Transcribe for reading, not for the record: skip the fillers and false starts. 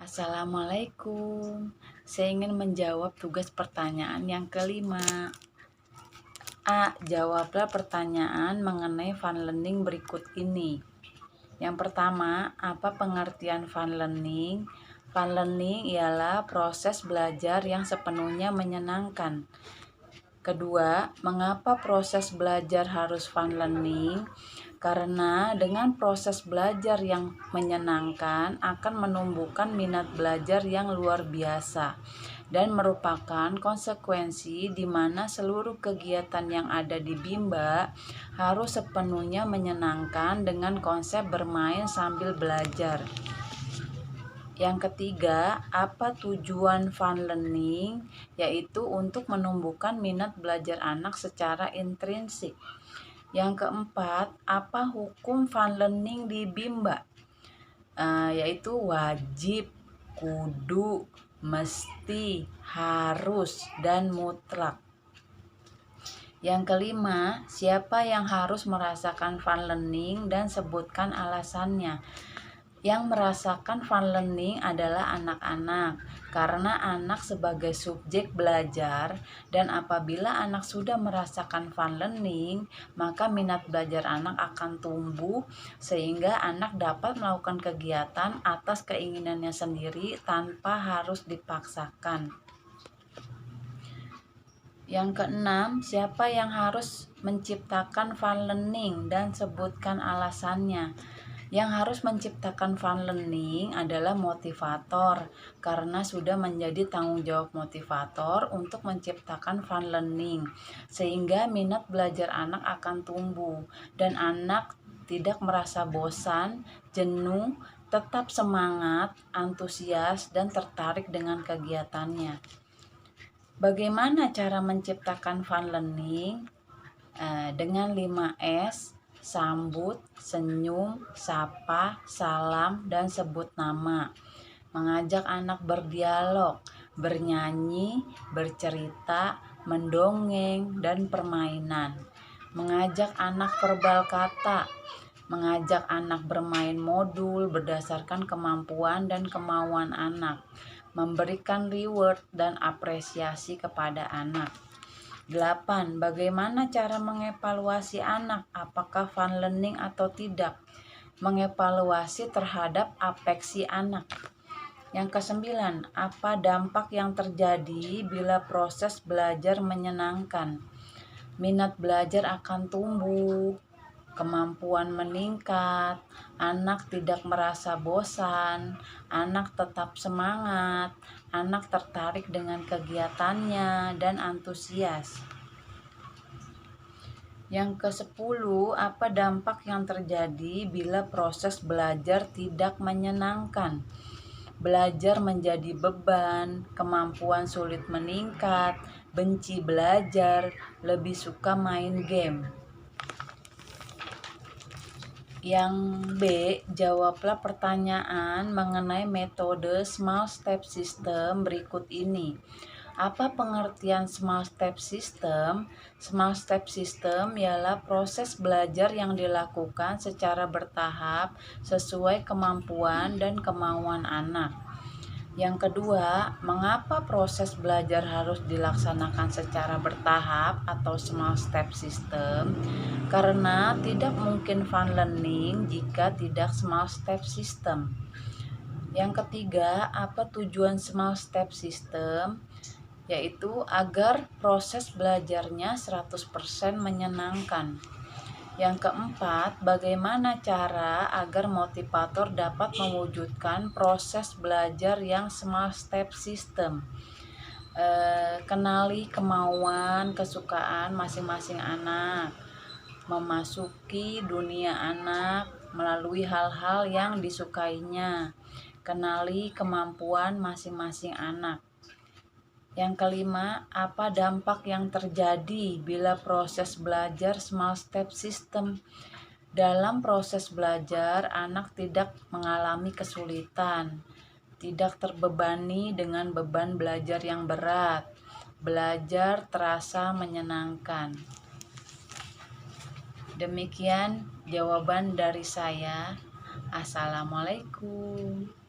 Assalamualaikum. Saya ingin menjawab tugas pertanyaan yang kelima. A. Jawablah pertanyaan mengenai fun learning berikut ini. Yang pertama, apa pengertian fun learning? Fun learning ialah proses belajar yang sepenuhnya menyenangkan. Kedua, mengapa proses belajar harus fun learning? Karena dengan proses belajar yang menyenangkan akan menumbuhkan minat belajar yang luar biasa dan merupakan konsekuensi di mana seluruh kegiatan yang ada di Bimba harus sepenuhnya menyenangkan dengan konsep bermain sambil belajar. Yang ketiga, apa tujuan fun learning? Yaitu untuk menumbuhkan minat belajar anak secara intrinsik. Yang keempat, apa hukum fun learning di Bimba? Yaitu wajib, kudu, mesti, harus, dan mutlak. Yang kelima, siapa yang harus merasakan fun learning dan sebutkan alasannya? Yang merasakan fun learning adalah anak-anak, karena anak sebagai subjek belajar, dan apabila anak sudah merasakan fun learning, maka minat belajar anak akan tumbuh, sehingga anak dapat melakukan kegiatan atas keinginannya sendiri tanpa harus dipaksakan. Yang keenam, siapa yang harus menciptakan fun learning dan sebutkan alasannya? Yang harus menciptakan fun learning adalah motivator, karena sudah menjadi tanggung jawab motivator untuk menciptakan fun learning, sehingga minat belajar anak akan tumbuh dan anak tidak merasa bosan, jenuh, tetap semangat, antusias, dan tertarik dengan kegiatannya. Bagaimana cara menciptakan fun learning? Dengan 5S: sambut, senyum, sapa, salam, dan sebut nama. Mengajak anak berdialog, bernyanyi, bercerita, mendongeng, dan permainan. Mengajak anak verbal kata. Mengajak anak bermain modul berdasarkan kemampuan dan kemauan anak. Memberikan reward dan apresiasi kepada anak. 8. Bagaimana cara mengevaluasi anak apakah fun learning atau tidak? Mengevaluasi terhadap apeksi anak. Yang kesembilan, apa dampak yang terjadi bila proses belajar menyenangkan? Minat belajar akan tumbuh, kemampuan meningkat, anak tidak merasa bosan, anak tetap semangat, anak tertarik dengan kegiatannya, dan antusias. Yang ke-10, apa dampak yang terjadi bila proses belajar tidak menyenangkan? Belajar menjadi beban, kemampuan sulit meningkat, benci belajar, lebih suka main game. Yang B, jawablah pertanyaan mengenai metode Small Step System berikut ini. Apa pengertian Small Step System? Small Step System ialah proses belajar yang dilakukan secara bertahap sesuai kemampuan dan kemauan anak. Yang kedua, mengapa proses belajar harus dilaksanakan secara bertahap atau small step system? Karena tidak mungkin fun learning jika tidak small step system. Yang ketiga, apa tujuan small step system? Yaitu agar proses belajarnya 100% menyenangkan. Yang keempat, bagaimana cara agar motivator dapat mewujudkan proses belajar yang small step system? Kenali kemauan, kesukaan masing-masing anak. Memasuki dunia anak melalui hal-hal yang disukainya. Kenali kemampuan masing-masing anak. Yang kelima, apa dampak yang terjadi bila proses belajar small step system? Dalam proses belajar, anak tidak mengalami kesulitan, tidak terbebani dengan beban belajar yang berat. Belajar terasa menyenangkan. Demikian jawaban dari saya. Assalamualaikum.